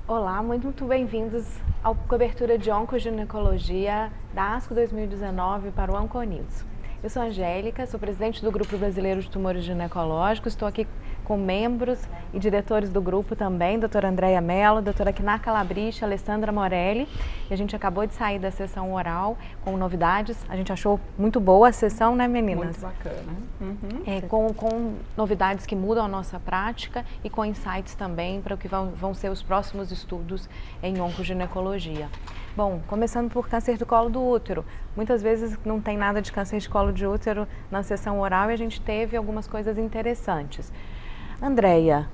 Olá, muito bem-vindos à cobertura de oncoginecologia da ASCO 2019 para o Onconews. Eu sou Angélica, sou presidente do Grupo Brasileiro de Tumores Ginecológicos, estou aqui com membros e diretores do grupo também, doutora Andréia Mello, doutora Kinar Calabrich, Alessandra Morelli, e a gente acabou de sair da sessão oral com novidades. A gente achou muito boa a sessão, né, meninas? Muito bacana. Com novidades que mudam a nossa prática e com insights também para o que vão ser os próximos estudos em oncoginecologia. Bom, começando por câncer do colo do útero. Muitas vezes não tem nada de câncer de colo de útero na sessão oral e a gente teve algumas coisas interessantes. Andréia,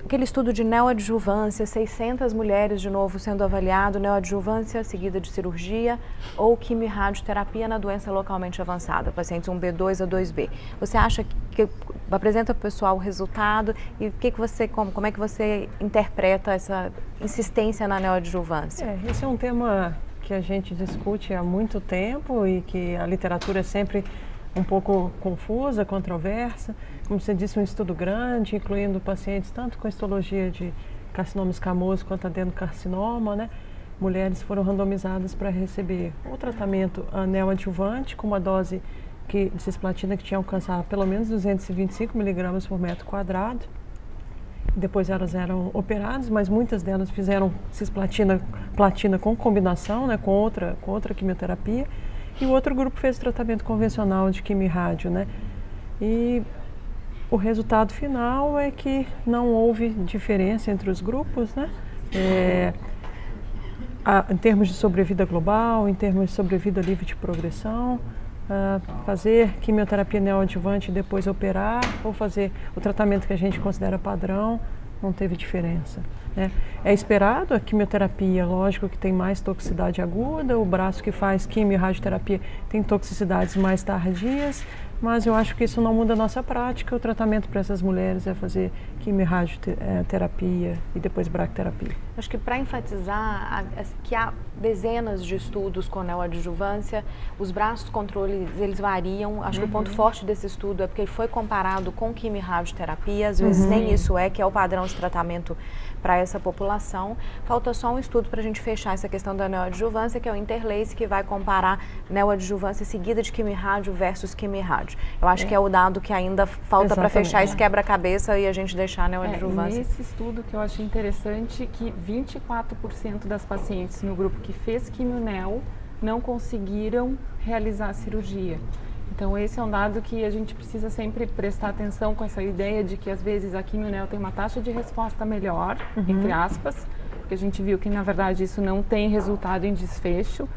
aquele estudo de neoadjuvância, 600 mulheres de novo sendo avaliado, neoadjuvância seguida de cirurgia ou quimio-radioterapia na doença localmente avançada, pacientes 1B2 a 2B. Você acha que apresenta para o pessoal o resultado e como é que você interpreta essa insistência na neoadjuvância? Esse é um tema que a gente discute há muito tempo e que a literatura é sempre um pouco confusa, controversa. Como você disse, um estudo grande, incluindo pacientes tanto com histologia de carcinoma escamoso quanto adenocarcinoma, né? Mulheres foram randomizadas para receber o tratamento neoadjuvante com uma dose de cisplatina que tinha alcançado pelo menos 225 miligramas por metro quadrado. Depois elas eram operadas, mas muitas delas fizeram cisplatina com combinação, né, com outra quimioterapia. E o outro grupo fez tratamento convencional de quimio-rádio, né? E o resultado final é que não houve diferença entre os grupos, né? Em termos de sobrevida global, em termos de sobrevida livre de progressão, fazer quimioterapia neoadjuvante e depois operar, ou fazer o tratamento que a gente considera padrão, não teve diferença, né? É esperado a quimioterapia, lógico que tem mais toxicidade aguda, o braço que faz quimio e radioterapia tem toxicidades mais tardias, mas eu acho que isso não muda a nossa prática. O tratamento para essas mulheres é fazer quimio e radioterapia e depois bracterapia. Acho que para enfatizar que há dezenas de estudos com neoadjuvância, os braços controles eles variam. Acho que o ponto forte desse estudo é porque ele foi comparado com quimio e radioterapia, às vezes nem isso que é o padrão de tratamento para essa população. Falta só um estudo para a gente fechar essa questão da neoadjuvância, que é o Interlace, que vai comparar neoadjuvância seguida de quimio-rádio versus quimio-rádio. Eu acho que é o dado que ainda falta para fechar esse quebra-cabeça e a gente deixar a neoadjuvância. Nesse estudo que eu achei interessante que 24% das pacientes no grupo que fez quimio-neo não conseguiram realizar a cirurgia. Então esse é um dado que a gente precisa sempre prestar atenção, com essa ideia de que às vezes a quimio-neo tem uma taxa de resposta melhor, entre aspas, porque a gente viu que na verdade isso não tem resultado em desfecho.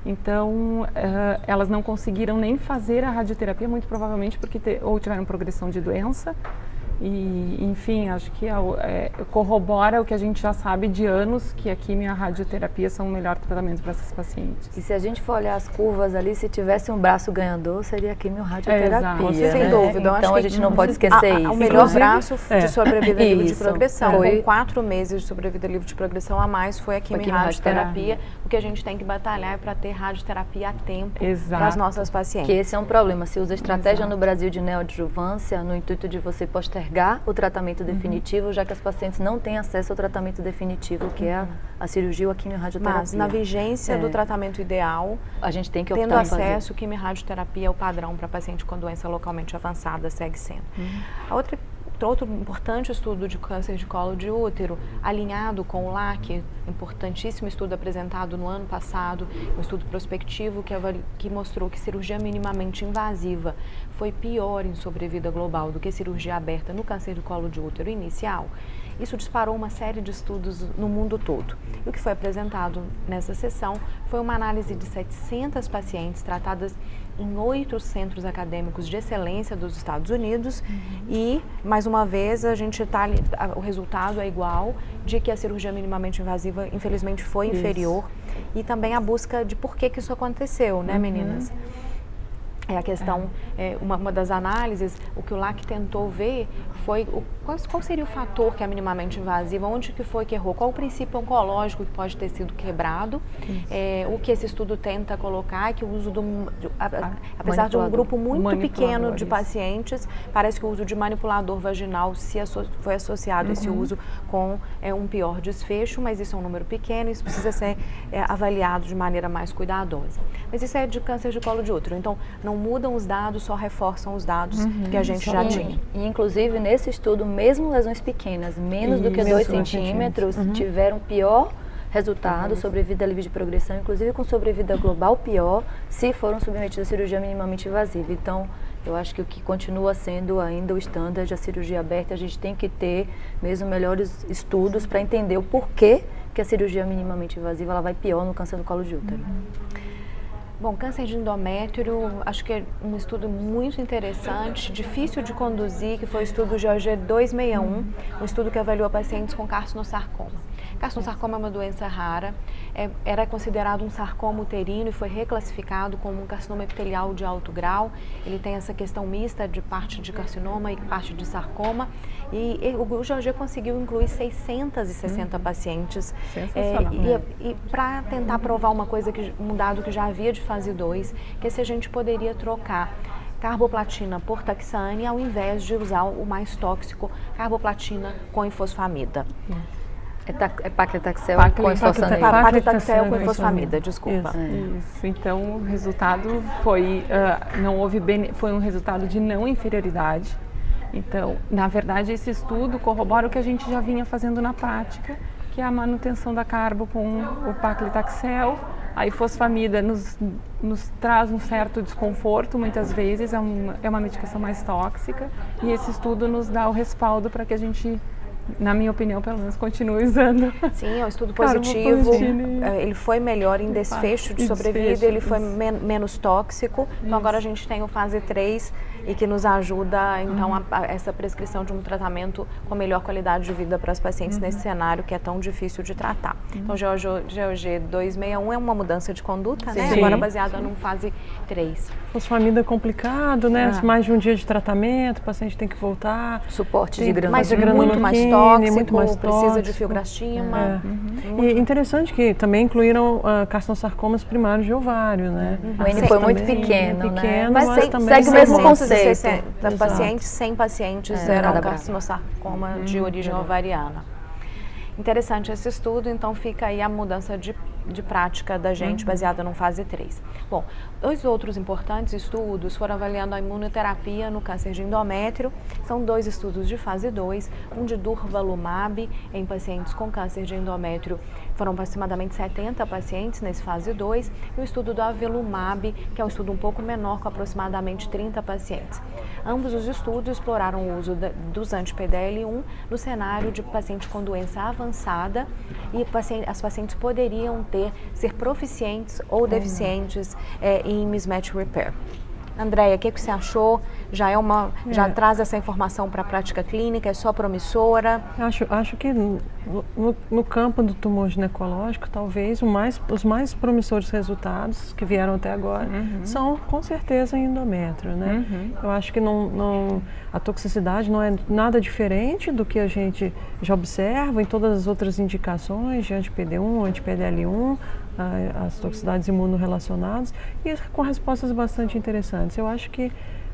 Então elas não conseguiram nem fazer a radioterapia, muito provavelmente porque ou tiveram progressão de doença. E, enfim, acho que corrobora o que a gente já sabe de anos, que a quimio e a radioterapia são o melhor tratamento para essas pacientes. E se a gente for olhar as curvas ali, se tivesse um braço ganhador, seria a quimio e radioterapia. Né? Sem dúvida. Então a gente não pode esquecer isso. O melhor braço de sobrevida livre de progressão, com 4 meses de sobrevida livre de progressão a mais, foi a quimio e radioterapia. O que a gente tem que batalhar é para ter radioterapia a tempo para as nossas pacientes. Que esse é um problema. Se usa estratégia no Brasil de neoadjuvância, no intuito de você postergar o tratamento definitivo, já que as pacientes não têm acesso ao tratamento definitivo, que é a cirurgia ou a quimio-radioterapia. Mas na vigência do tratamento ideal, a gente tem que optar tendo acesso, quimio-radioterapia é o padrão para paciente com doença localmente avançada, segue sendo. Outro importante estudo de câncer de colo de útero, alinhado com o LAC, importantíssimo estudo apresentado no ano passado, um estudo prospectivo que mostrou que cirurgia minimamente invasiva foi pior em sobrevida global do que cirurgia aberta no câncer de colo de útero inicial. Isso disparou uma série de estudos no mundo todo. E o que foi apresentado nessa sessão foi uma análise de 700 pacientes tratadas em 8 centros acadêmicos de excelência dos Estados Unidos e, mais uma vez, o resultado é igual, de que a cirurgia minimamente invasiva, infelizmente, foi inferior. E também a busca de por que isso aconteceu, né, meninas? É a questão, uma das análises, o que o LAC tentou ver foi qual seria o fator que é minimamente invasivo, onde que foi que errou, qual o princípio oncológico que pode ter sido quebrado. O que esse estudo tenta colocar é que o uso apesar de um grupo muito pequeno de pacientes, parece que o uso de manipulador vaginal foi associado a esse uso com um pior desfecho, mas isso é um número pequeno, isso precisa ser avaliado de maneira mais cuidadosa. Mas isso é de câncer de colo de útero, então não mudam os dados, só reforçam os dados que a gente já tinha. E inclusive nesse estudo, mesmo lesões pequenas, menos do que 2 centímetros, tiveram pior resultado, sobrevida livre de progressão, inclusive com sobrevida global pior, se foram submetidos à cirurgia minimamente invasiva. Então, eu acho que o que continua sendo ainda o estándar da cirurgia aberta, a gente tem que ter mesmo melhores estudos para entender o porquê que a cirurgia minimamente invasiva ela vai pior no câncer do colo de útero. Bom, câncer de endométrio, acho que é um estudo muito interessante, difícil de conduzir, que foi o estudo GOG 261, um estudo que avaliou pacientes com carcinosarcoma. Carcinosarcoma é uma doença rara, era considerado um sarcoma uterino e foi reclassificado como um carcinoma epitelial de alto grau. Ele tem essa questão mista de parte de carcinoma e parte de sarcoma. E o GOG conseguiu incluir 660 pacientes. E para tentar provar um dado que já havia de fase 2, que se a gente poderia trocar carboplatina por taxane ao invés de usar o mais tóxico, carboplatina com ifosfamida. É paclitaxel com ifosfamida. Paclitaxel com ifosfamida, desculpa. Isso. Então, o resultado foi, foi um resultado de não inferioridade. Então, na verdade, esse estudo corrobora o que a gente já vinha fazendo na prática, que é a manutenção da carbo com o paclitaxel. A ifosfamida nos traz um certo desconforto, muitas vezes, é uma medicação mais tóxica, e esse estudo nos dá o respaldo para que a gente, na minha opinião, pelo menos, continue usando. Sim, é um estudo positivo. Ele foi melhor em desfecho de sobrevida, ele foi menos tóxico. Então agora a gente tem o fase 3 e que nos ajuda, então, a essa prescrição de um tratamento com melhor qualidade de vida para os pacientes nesse cenário que é tão difícil de tratar. Então, GOG 261 é uma mudança de conduta, né? Agora baseada num fase 3. Fosfamida é complicado, né? Mais de um dia de tratamento, o paciente tem que voltar. Suporte de grana. Mas muito mais tóxico, precisa de filgrastima. E interessante que também incluíram carcinosarcomas primários de ovário, né? O N foi muito pequeno, né? Mas segue o mesmo conceito. 60 pacientes, 100 pacientes eram carcinosarcoma de origem ovariana. Interessante esse estudo, então fica aí a mudança de prática da gente baseada num fase 3. Bom, 2 outros importantes estudos foram avaliando a imunoterapia no câncer de endométrio. São 2 estudos de fase 2, um de durvalumab em pacientes com câncer de endométrio. Foram aproximadamente 70 pacientes nesse fase 2 e o estudo do avelumab, que é um estudo um pouco menor, com aproximadamente 30 pacientes. Ambos os estudos exploraram o uso dos anti-PDL1 no cenário de paciente com doença avançada e as pacientes poderiam ser proficientes ou deficientes em mismatch repair. Andréia, o que você achou? Já traz essa informação para a prática clínica? É só promissora? Acho que no campo do tumor ginecológico, talvez os mais promissores resultados que vieram até agora são, com certeza, em endométrio, né? Eu acho que a toxicidade não é nada diferente do que a gente já observa em todas as outras indicações de anti-PD1, anti-PDL1, as toxicidades imunorrelacionadas, e com respostas bastante interessantes. Eu acho que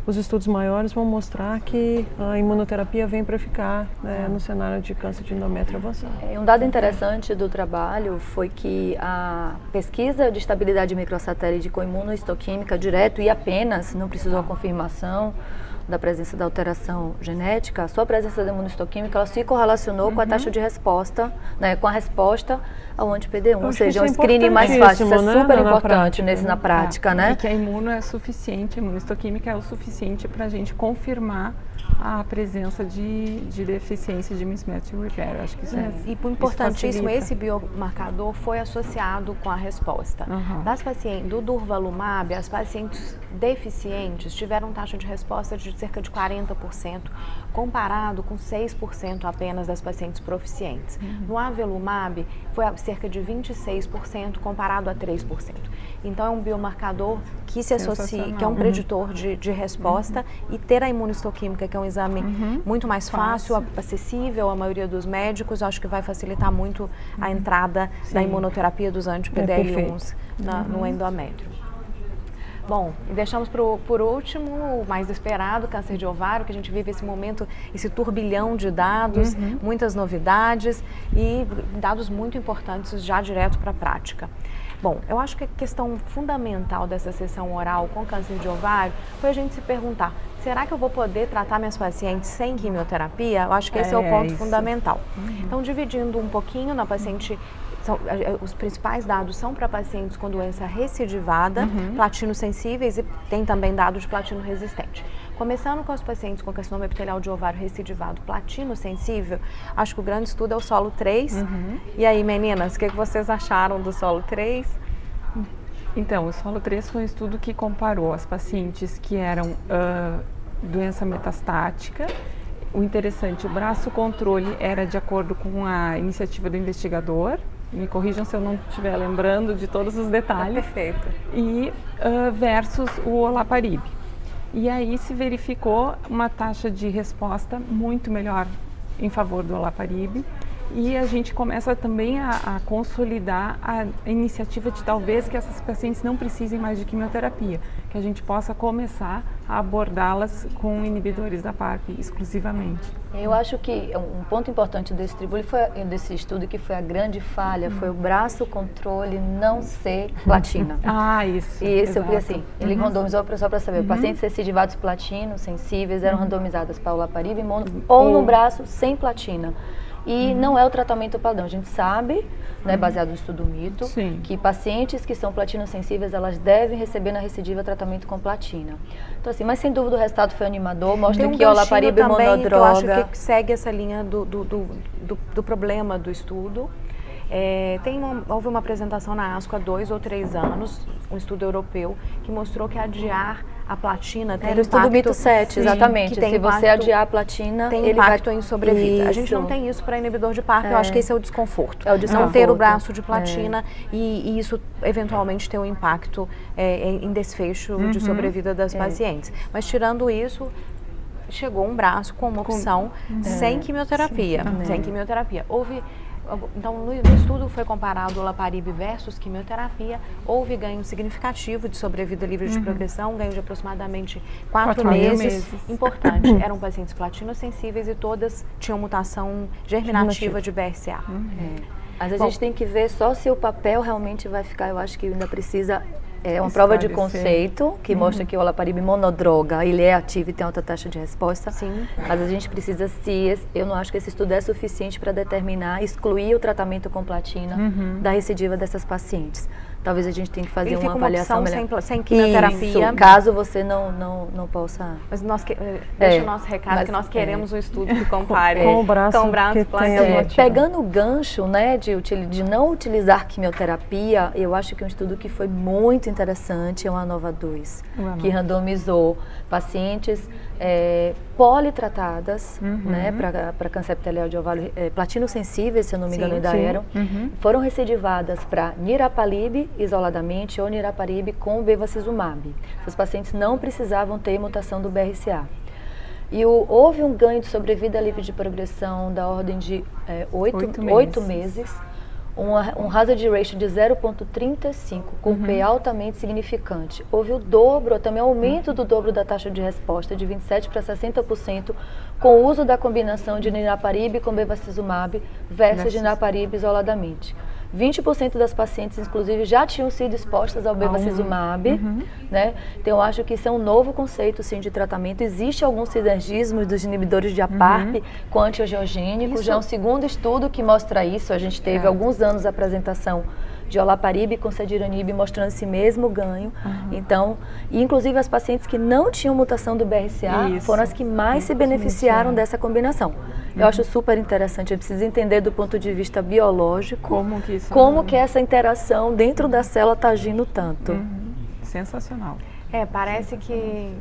os estudos maiores vão mostrar que a imunoterapia vem para ficar, né, no cenário de câncer de endométrio avançado. Um dado interessante do trabalho foi que a pesquisa de estabilidade microsatélite com imunohistoquímica direto e apenas, não precisou a confirmação da presença da alteração genética, só a presença da imunohistoquímica, ela se correlacionou com a taxa de resposta, né, com a resposta ao anti-PD1, ou seja, um screening mais fácil. Isso é super importante na prática, né? E que a imuno é suficiente, a imunohistoquímica é o suficiente para a gente confirmar a presença de deficiência de mismatch repair. Acho que isso e importantíssimo, esse biomarcador foi associado com a resposta. Das pacientes do durvalumab, as pacientes deficientes tiveram taxa de resposta de cerca de 40%, comparado com 6% apenas das pacientes proficientes. No avelumab, foi cerca de 26%, comparado a 3%. Então, é um biomarcador que se associa, que é um preditor de resposta, e ter a imunistoquímica, que é um exame muito mais fácil, acessível à maioria dos médicos, acho que vai facilitar muito a entrada da imunoterapia dos anti-PDL1s no endométrio. Bom, e deixamos por último o mais esperado, câncer de ovário, que a gente vive esse momento, esse turbilhão de dados, muitas novidades e dados muito importantes já direto para a prática. Bom, eu acho que a questão fundamental dessa sessão oral com câncer de ovário foi a gente se perguntar, será que eu vou poder tratar minhas pacientes sem quimioterapia? Eu acho que esse é o ponto fundamental. Então, dividindo um pouquinho na paciente, os principais dados são para pacientes com doença recidivada, platino sensíveis, e tem também dados de platino resistente. Começando com os pacientes com carcinoma epitelial de ovário recidivado, platino sensível, acho que o grande estudo é o SOLO 3. E aí, meninas, o que vocês acharam do SOLO 3? Então, o SOLO 3 foi um estudo que comparou as pacientes que eram doença metastática. O interessante, o braço controle era de acordo com a iniciativa do investigador. Me corrijam se eu não estiver lembrando de todos os detalhes. Perfeito. E versus o olaparib. E aí se verificou uma taxa de resposta muito melhor em favor do olaparib. E a gente começa também a consolidar a iniciativa de talvez que essas pacientes não precisem mais de quimioterapia, que a gente possa começar a abordá-las com inibidores da PARP exclusivamente. Eu acho que um ponto importante desse desse estudo, que foi a grande falha, foi o braço controle não ser platina. Isso. Isso, porque assim, ele randomizou, só para saber, pacientes recidivados platino, sensíveis, eram randomizadas para olaparib e mono, ou no braço sem platina. E não é o tratamento padrão. A gente sabe, né, baseado no estudo mito, que pacientes que são platino sensíveis, elas devem receber na recidiva tratamento com platina. Então assim, mas sem dúvida o resultado foi animador, mostra que o olaparib é monodroga. Eu acho que segue essa linha do problema do estudo. Houve uma apresentação na ASCO há 2 ou 3 anos, um estudo europeu, que mostrou que adiar a platina tem impacto... Era o estudo mito 7, exatamente. Se você adiar a platina, tem impacto em sobrevida. A gente não tem isso para inibidor de PARP, eu acho que esse é o desconforto. Não ter o braço de platina e isso eventualmente ter um impacto em desfecho de sobrevida das pacientes. Mas tirando isso, chegou um braço com uma opção sem quimioterapia. Sem quimioterapia. Então, no estudo foi comparado o olaparib versus quimioterapia, houve ganho significativo de sobrevida livre de progressão, ganho de aproximadamente 4 meses. Importante, eram pacientes platinocensíveis e todas tinham mutação germinativa de BRCA. Mas a gente tem que ver só se o papel realmente vai ficar, eu acho que ainda precisa... É uma prova de conceito que mostra que o olaparib monodroga, ele é ativo e tem alta taxa de resposta. Sim. Mas a gente precisa eu não acho que esse estudo é suficiente para determinar, excluir o tratamento com platina da recidiva dessas pacientes. Talvez a gente tenha que fazer uma avaliação melhor. Sem quimioterapia. Isso, caso você não possa... Mas deixa o nosso recado, que nós queremos um estudo que compare com o braço pegando o gancho, né, de não utilizar quimioterapia, eu acho que um estudo que foi muito interessante é o ANOVA-2, que randomizou pacientes politratadas, né, para câncer epitelial de ovário, platino sensíveis, se eu não me engano, ainda eram, foram recidivadas para nirapalib isoladamente ou niraparib com bevacizumab. Os pacientes não precisavam ter mutação do BRCA. E houve um ganho de sobrevida livre de progressão da ordem de 8 meses. Um hazard ratio de 0,35, com P altamente significante. Houve o dobro, também aumento do dobro da taxa de resposta, de 27% para 60%, com o uso da combinação de niraparib com bevacizumab versus niraparib isoladamente. 20% das pacientes, inclusive, já tinham sido expostas ao bevacizumab, né? Então, eu acho que isso é um novo conceito, sim, de tratamento. Existe algum sinergismo dos inibidores de PARP com antiangiogênicos. Já é um segundo estudo que mostra isso. A gente teve alguns anos a apresentação de olaparib com cediranib mostrando esse mesmo ganho. Então, e inclusive as pacientes que não tinham mutação do BRCA foram as que mais se beneficiaram dessa combinação. Eu acho super interessante, a gente precisa entender do ponto de vista biológico como que essa interação dentro da célula está agindo tanto. Sensacional. Parece que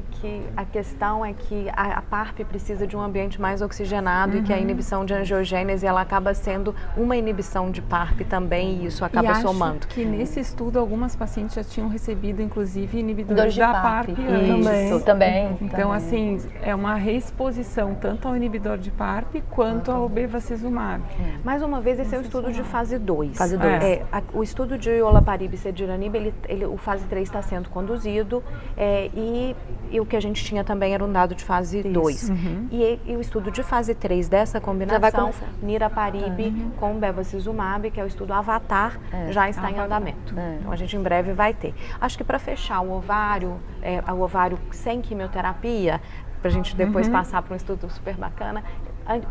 a questão é que a PARP precisa de um ambiente mais oxigenado e que a inibição de angiogênese ela acaba sendo uma inibição de PARP também, e isso acaba somando. Acho que nesse estudo algumas pacientes já tinham recebido inclusive inibidores da PARP também. Então assim, é uma reexposição tanto ao inibidor de PARP quanto ao bevacizumab. Mais uma vez, esse é o estudo de fase 2. Fase 2. O estudo de olaparib e cediranib, o fase 3 está sendo conduzido. E o que a gente tinha também era um dado de fase 2. E o estudo de fase 3 dessa combinação, niraparib com bevacizumab, que é o estudo Avatar, já está em andamento. Então a gente em breve vai ter. Acho que para fechar o ovário sem quimioterapia, para a gente depois passar para um estudo super bacana,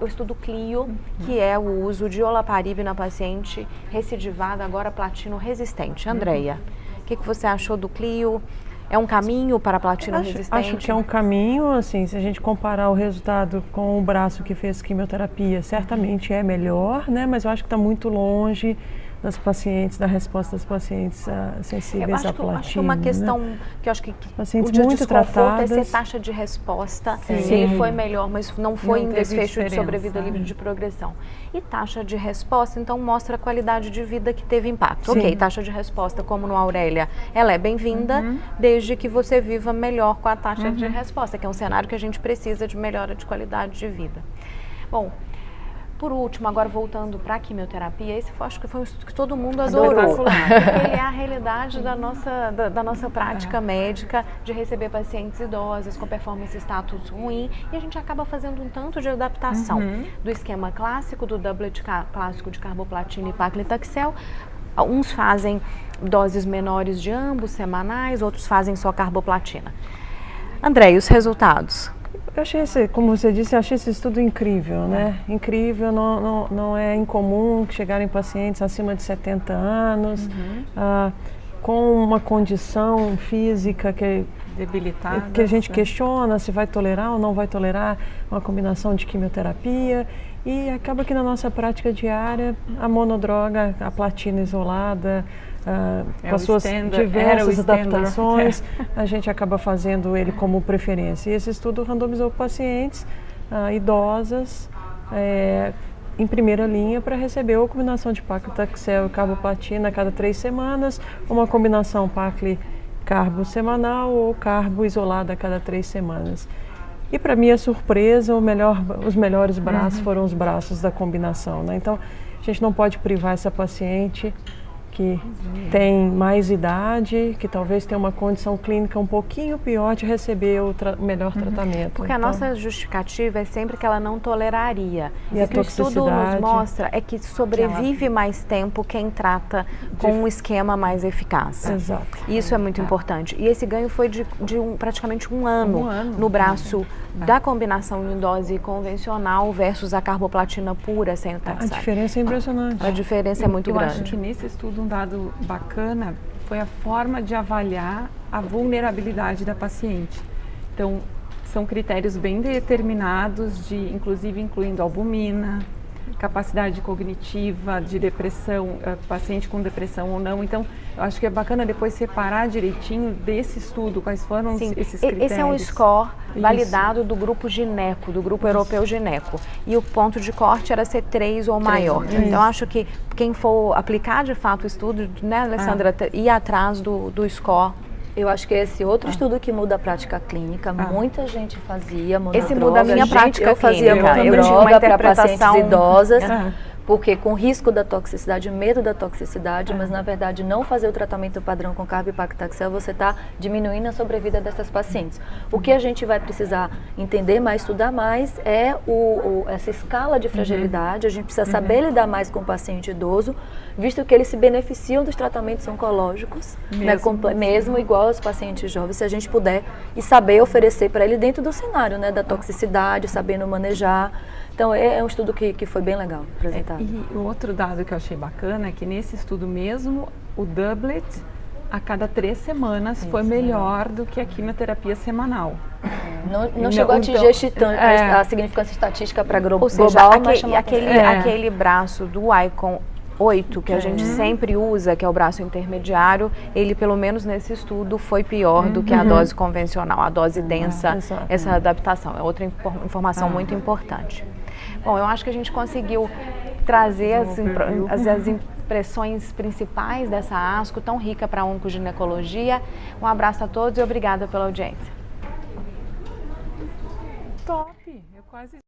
o estudo CLIO, que é o uso de olaparib na paciente recidivada, agora platino resistente. Andreia, o que você achou do CLIO? É um caminho para a platina resistente? Acho que é um caminho, assim, se a gente comparar o resultado com o braço que fez quimioterapia, certamente é melhor, né? Mas eu acho que está muito longe das pacientes, da resposta das pacientes sensíveis à platina. Acho que uma questão que eu acho que pacientes o de muito tratadas, é se taxa de resposta ele foi melhor, mas não foi em desfecho de sobrevida livre de progressão. E taxa de resposta, então, mostra a qualidade de vida que teve impacto. Ok, taxa de resposta, como no Aurélia, ela é bem-vinda, desde que você viva melhor com a taxa de resposta, que é um cenário que a gente precisa de melhora de qualidade de vida. Bom, por último, agora voltando para a quimioterapia, esse acho que foi um estudo que todo mundo adorou, porque ele é a realidade da nossa prática médica de receber pacientes idosas com performance status ruim, e a gente acaba fazendo um tanto de adaptação do esquema clássico, do doublet clássico de carboplatina e paclitaxel. Uns fazem doses menores de ambos, semanais, outros fazem só carboplatina. André, e os resultados? Eu achei como você disse, eu achei esse estudo incrível, né? Incrível, não é incomum chegarem pacientes acima de 70 anos, com uma condição física debilitada, que a gente questiona se vai tolerar ou não vai tolerar uma combinação de quimioterapia, e acaba que na nossa prática diária a monodroga, a platina isolada, com as suas diversas adaptações, a gente acaba fazendo ele como preferência. E esse estudo randomizou pacientes idosas em primeira linha para receber ou combinação de paclitaxel e carboplatina a cada 3 semanas, uma combinação pacli-carbo semanal ou carbo isolada a cada 3 semanas. E para minha surpresa, os melhores braços foram os braços da combinação, né? Então, a gente não pode privar essa paciente que tem mais idade, que talvez tenha uma condição clínica um pouquinho pior, de receber o melhor tratamento. Porque a nossa justificativa é sempre que ela não toleraria. E o que o estudo nos mostra é que sobrevive mais tempo quem trata com um esquema mais eficaz. Exato. Isso é muito importante. E esse ganho foi de praticamente um ano no braço da combinação em dose convencional versus a carboplatina pura sem o taxane. A diferença é impressionante. A diferença é muito grande. Eu acho que nesse estudo um dado bacana foi a forma de avaliar a vulnerabilidade da paciente. Então, são critérios bem determinados, inclusive incluindo albumina, capacidade cognitiva, de depressão, paciente com depressão ou não. Então, eu acho que é bacana depois separar direitinho desse estudo, quais foram esses critérios. Esse é um score validado do grupo gineco, do grupo europeu gineco. E o ponto de corte era ser 3 ou maior. Então, acho que quem for aplicar de fato o estudo, né, Alessandra, ir atrás do score. Eu acho que esse outro estudo que muda a prática clínica, muita gente fazia monodroga. Esse muda a minha prática eu fazia clínica. monodroga para pacientes idosas, porque com risco da toxicidade, medo da toxicidade, mas na verdade não fazer o tratamento padrão com carbo e paclitaxel, você está diminuindo a sobrevida dessas pacientes. O que a gente vai precisar entender mais, estudar mais, é essa escala de fragilidade. A gente precisa saber lidar mais com o paciente idoso, visto que eles se beneficiam dos tratamentos oncológicos, mesmo igual aos pacientes jovens, se a gente puder e saber oferecer para ele dentro do cenário, né, da toxicidade, sabendo manejar. Então, é um estudo que foi bem legal apresentado. E o outro dado que eu achei bacana é que nesse estudo mesmo, o doublet a cada 3 semanas foi melhor do que a quimioterapia semanal. Não chegou a atingir a significância estatística para global, ou seja, mas aquele braço do ICON 8, que a gente sempre usa, que é o braço intermediário, ele pelo menos nesse estudo foi pior do que a dose convencional, a dose densa, essa adaptação. É outra informação muito importante. Bom, eu acho que a gente conseguiu trazer as impressões principais dessa ASCO tão rica para a oncoginecologia. Um abraço a todos e obrigada pela audiência. Top! Eu quase